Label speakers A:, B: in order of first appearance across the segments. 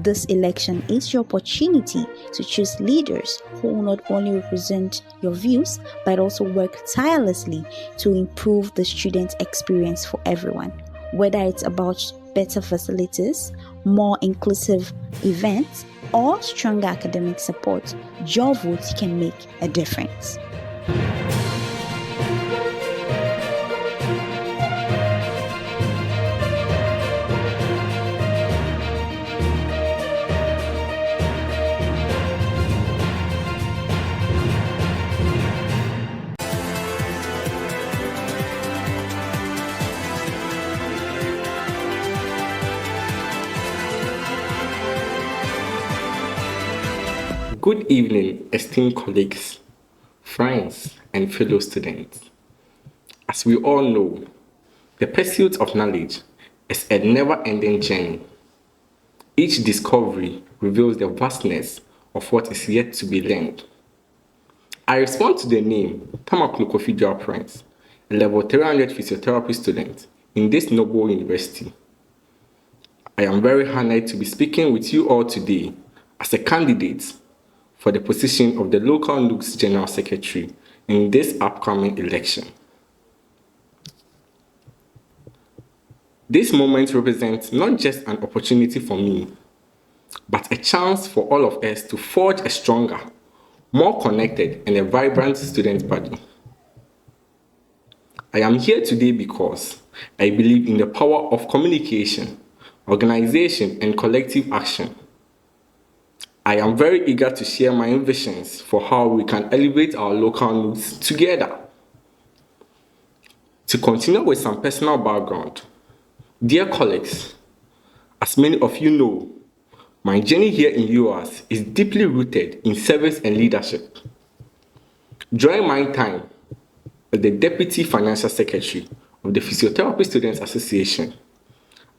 A: This election is your opportunity to choose leaders who will not only represent your views but also work tirelessly to improve the student experience for everyone. Whether it's about better facilities, more inclusive events, or stronger academic support, your vote can make a difference.
B: Good evening, esteemed colleagues, friends, and fellow students. As we all know, the pursuit of knowledge is a never-ending journey. Each discovery reveals the vastness of what is yet to be learned. I respond to the name Tamaklokofi Prince, a level 300 physiotherapy student in this noble university. I am very honored to be speaking with you all today as a candidate for the position of the local LNUGS General Secretary in this upcoming election. This moment represents not just an opportunity for me, but a chance for all of us to forge a stronger, more connected, and a vibrant student body. I am here today because I believe in the power of communication, organization, and collective action. I am very eager to share my visions for how we can elevate our local LNUGS together. To continue with some personal background, dear colleagues, as many of you know, my journey here in UAS is deeply rooted in service and leadership. During my time as the Deputy Financial Secretary of the Physiotherapy Students Association,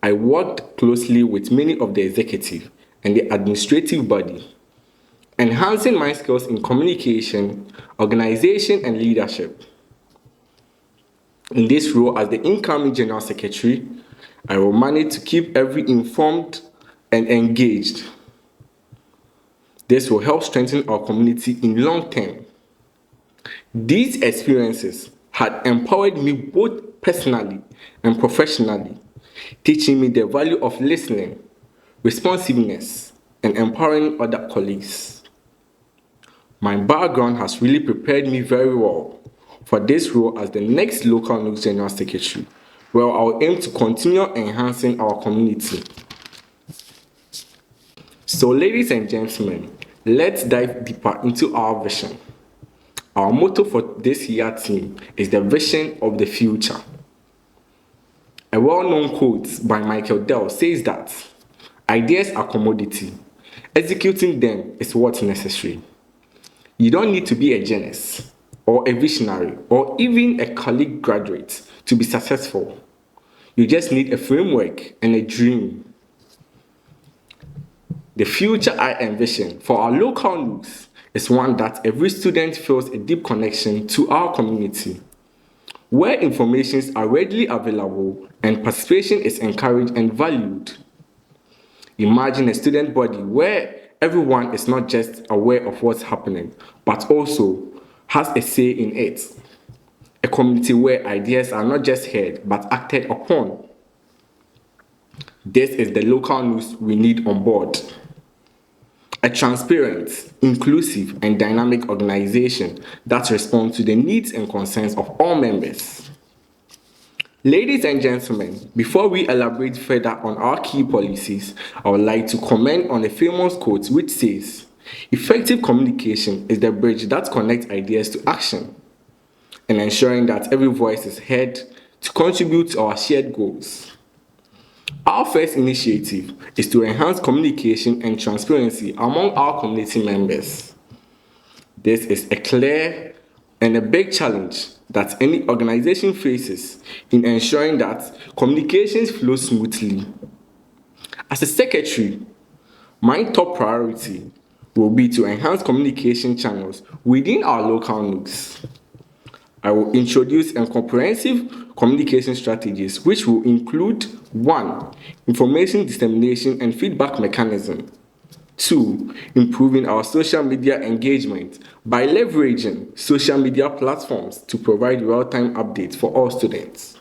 B: I worked closely with many of the executive and the administrative body, enhancing my skills in communication, organization, and leadership. In this role as the incoming General Secretary, I will manage to keep everyone informed and engaged. This will help strengthen our community in long term. These experiences had empowered me both personally and professionally, teaching me the value of listening, responsiveness, and empowering other colleagues. My background has really prepared me very well for this role as the next local LNUGS General Secretary, where I will aim to continue enhancing our community. So, ladies and gentlemen, let's dive deeper into our vision. Our motto for this year's theme is the vision of the future. A well-known quote by Michael Dell says that ideas are commodity. Executing them is what's necessary. You don't need to be a genius or a visionary or even a college graduate to be successful. You just need a framework and a dream. The future I envision for our local LNUGS is one that every student feels a deep connection to our community, where information are readily available and participation is encouraged and valued. Imagine a student body where everyone is not just aware of what's happening, but also has a say in it. A community where ideas are not just heard, but acted upon. This is the local LNUGS we need on board. A transparent, inclusive, and dynamic organization that responds to the needs and concerns of all members. Ladies and gentlemen, before we elaborate further on our key policies, I would like to comment on a famous quote which says, "Effective communication is the bridge that connects ideas to action, and ensuring that every voice is heard to contribute to our shared goals." Our first initiative is to enhance communication and transparency among our community members. This is a clear and a big challenge that any organization faces in ensuring that communications flow smoothly. As a secretary, my top priority will be to enhance communication channels within our local LNUGS. I will introduce a comprehensive communication strategies, which will include 1. Information dissemination and feedback mechanism. 2. Improving our social media engagement by leveraging social media platforms to provide real-time updates for all students.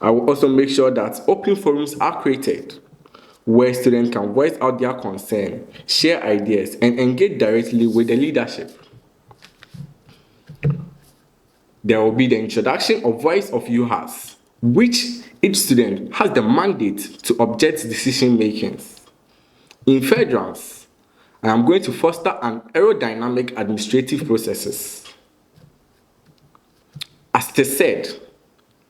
B: I will also make sure that open forums are created where students can voice out their concern, share ideas, and engage directly with the leadership. There will be the introduction of Voice of UHAS, which each student has the mandate to object decision making. In federals, I am going to foster an aerodynamic administrative processes. As they said,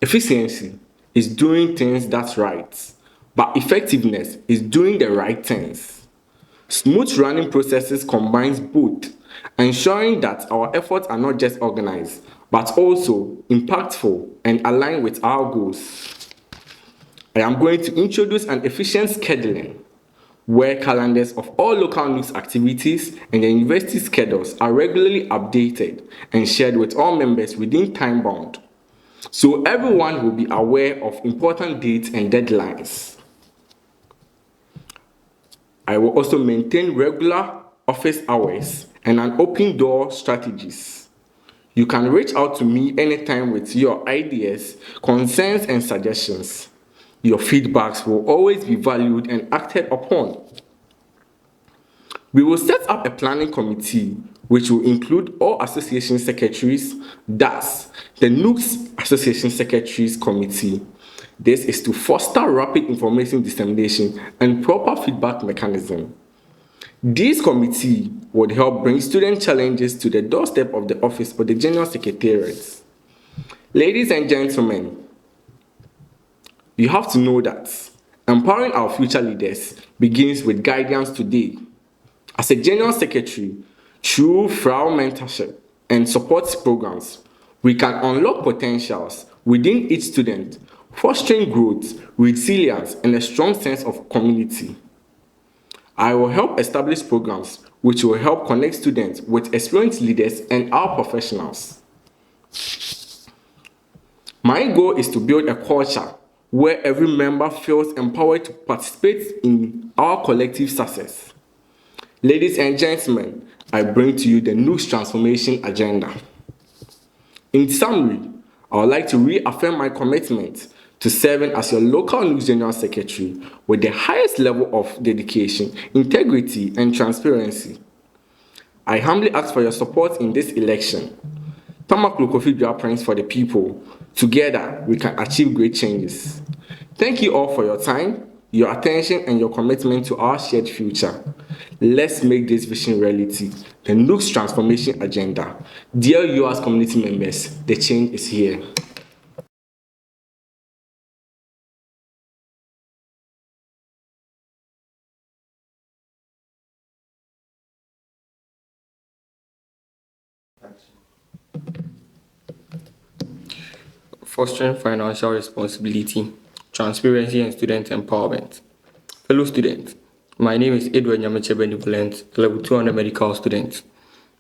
B: efficiency is doing things that's right, but effectiveness is doing the right things. Smooth running processes combines both, ensuring that our efforts are not just organized, but also impactful and aligned with our goals. I am going to introduce an efficient scheduling where calendars of all local NUGS activities and the university schedules are regularly updated and shared with all members within time bound, so everyone will be aware of important dates and deadlines. I will also maintain regular office hours and an open door strategies. You can reach out to me anytime with your ideas, concerns, and suggestions. Your feedbacks will always be valued and acted upon. We will set up a planning committee which will include all association secretaries, thus the NUGS Association Secretaries Committee. This is to foster rapid information dissemination and proper feedback mechanism. This committee would help bring student challenges to the doorstep of the office of the General Secretariat. Ladies and gentlemen, you have to know that empowering our future leaders begins with guidance today. As a General Secretary, through FRAU mentorship and support programs, we can unlock potentials within each student, fostering growth, resilience, and a strong sense of community. I will help establish programs which will help connect students with experienced leaders and our professionals. My goal is to build a culture where every member feels empowered to participate in our collective success. Ladies and gentlemen, I bring to you the NUGS transformation agenda. In summary, I would like to reaffirm my commitment to serving as your local NUGS General Secretary with the highest level of dedication, integrity, and transparency. I humbly ask for your support in this election. Tamaklo Kofi Dua Prince for the people. Together, we can achieve great changes. Thank you all for your time, your attention, and your commitment to our shared future. Let's make this vision reality, the NUGS transformation agenda. Dear US community members, the change is here.
C: Fostering financial responsibility, transparency, and student empowerment. Fellow students, my name is Edward Nyameche Benevolent, level 200 medical student,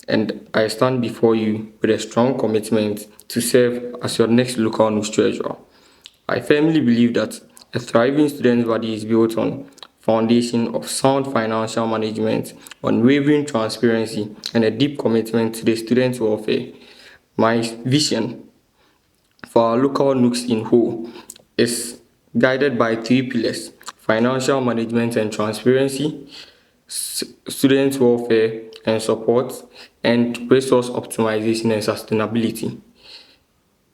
C: and I stand before you with a strong commitment to serve as your next local NUGS treasurer. I firmly believe that a thriving student body is built on foundation of sound financial management, unwavering transparency, and a deep commitment to the student welfare. My vision for our local NUGS in whole is guided by 3 pillars: financial management and transparency, student welfare and support, and resource optimization and sustainability.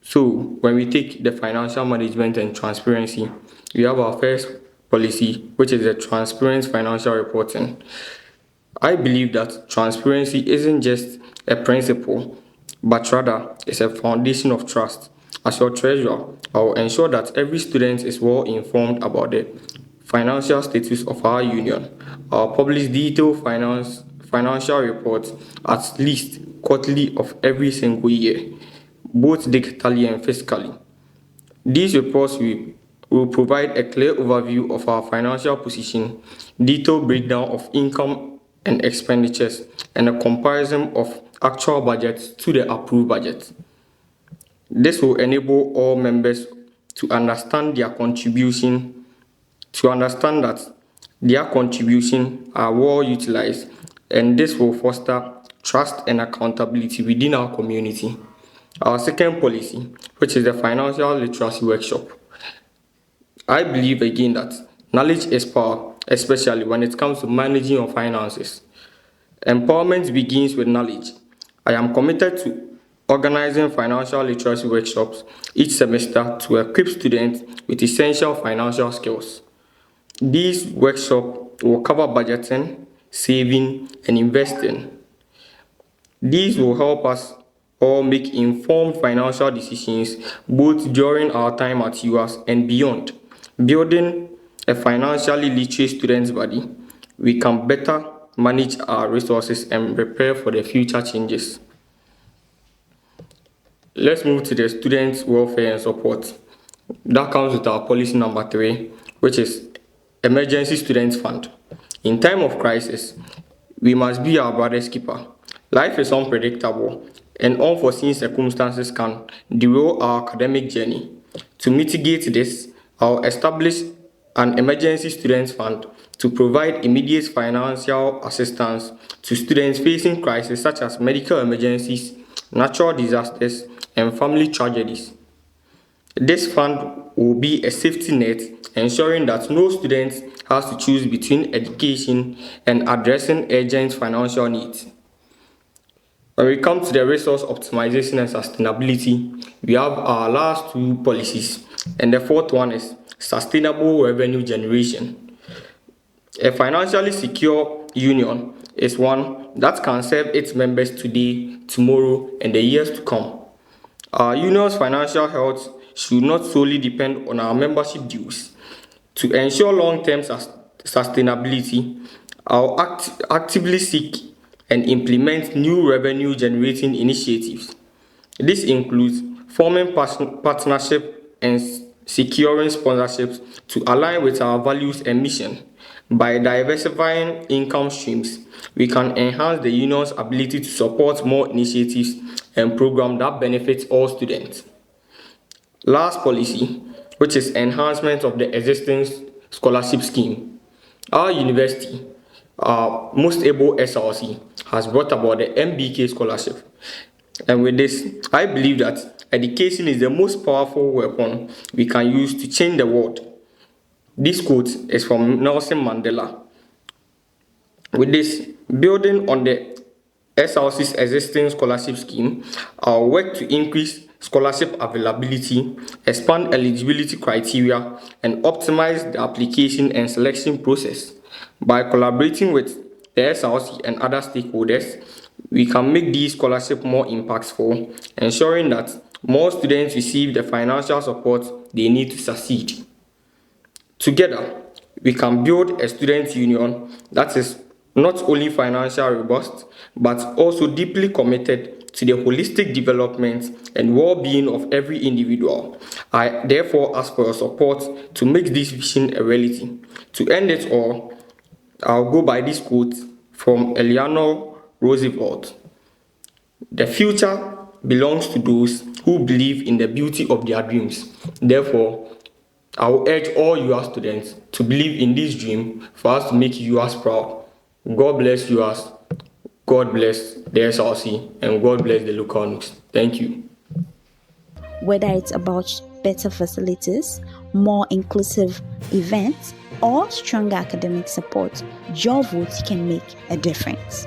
C: So, when we take the financial management and transparency, we have our first policy, which is the transparent financial reporting. I believe that transparency isn't just a principle, but rather it's a foundation of trust. As your treasurer, I will ensure that every student is well informed about the financial status of our union. I will publish detailed financial reports at least quarterly of every single year, both digitally and physically. These reports will provide a clear overview of our financial position, detailed breakdown of income and expenditures, and a comparison of actual budgets to the approved budget. This will enable all members to understand that their contribution are well utilized, and this will foster trust and accountability within our community. Our second policy, which is the financial literacy workshop. I believe again that knowledge is power, especially when it comes to managing your finances. Empowerment begins with knowledge. I am committed to organizing financial literacy workshops each semester to equip students with essential financial skills. These workshops will cover budgeting, saving, and investing. These will help us all make informed financial decisions both during our time at UAS and beyond. Building a financially literate student's body, we can better manage our resources and prepare for the future changes. Let's move to the student welfare and support. That comes with our policy number 3, which is Emergency Students Fund. In time of crisis, we must be our brother's keeper. Life is unpredictable, and unforeseen circumstances can derail our academic journey. To mitigate this, I'll establish an emergency students fund to provide immediate financial assistance to students facing crises such as medical emergencies, natural disasters, and family tragedies. This fund will be a safety net, ensuring that no student has to choose between education and addressing urgent financial needs. When we come to the resource optimization and sustainability, we have our last 2 policies, and the fourth one is sustainable revenue generation. A financially secure union is one that can serve its members today, tomorrow, and the years to come. Our union's financial health should not solely depend on our membership dues. To ensure long-term sustainability, I'll actively seek and implement new revenue-generating initiatives. This includes forming partnership and securing sponsorships to align with our values and mission. By diversifying income streams, we can enhance the union's ability to support more initiatives and programs that benefit all students. Last policy, which is enhancement of the existing scholarship scheme. Our university, our most able SRC, has brought about the MBK scholarship. And with this, I believe that education is the most powerful weapon we can use to change the world. This quote is from Nelson Mandela. With this, building on the SRC's existing scholarship scheme, I'll work to increase scholarship availability, expand eligibility criteria, and optimize the application and selection process. By collaborating with the SRC and other stakeholders, we can make these scholarships more impactful, ensuring that more students receive the financial support they need to succeed. Together, we can build a student union that is not only financially robust, but also deeply committed to the holistic development and well-being of every individual. I therefore ask for your support to make this vision a reality. To end it all, I'll go by this quote from Eleanor Roosevelt. The future belongs to those who believe in the beauty of their dreams. Therefore, I will urge all UAS students to believe in this dream for us to make UAS proud. God bless UAS, God bless the SRC, and God bless the local NUGS. Thank you.
A: Whether it's about better facilities, more inclusive events, or stronger academic support, your vote can make a difference.